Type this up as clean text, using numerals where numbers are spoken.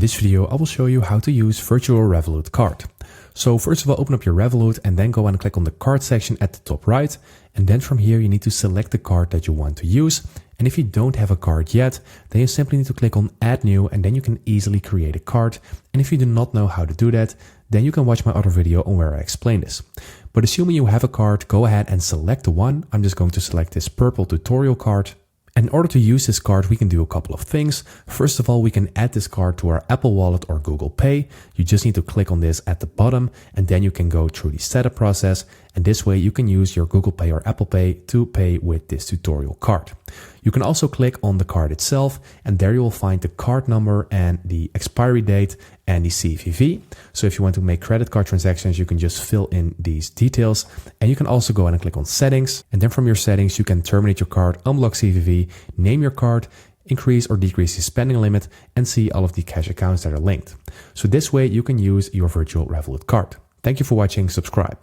this video, I will show you how to use Virtual Revolut Card. So first of all, open up your Revolut and then go and click on the card section at the top right. And then from here, you need to select the card that you want to use. And if you don't have a card yet, then you simply need to click on Add New and then you can easily create a card. And if you do not know how to do that, then you can watch my other video on where I explain this. But assuming you have a card, go ahead and select the one. I'm just going to select this purple tutorial card. In order to use this card, we can do a couple of things. First of all, we can add this card to our Apple Wallet or Google Pay. You just need to click on this at the bottom and then you can go through the setup process. And this way you can use your Google Pay or Apple Pay to pay with this tutorial card. You can also click on the card itself and there you will find the card number and the expiry date and the CVV. So if you want to make credit card transactions, you can just fill in these details. And you can also go and click on settings. And then from your settings, you can terminate your card, unblock CVV, name your card, increase or decrease the spending limit, and see all of the cash accounts that are linked. So this way you can use your Virtual Revolut Card. Thank you for watching. Subscribe.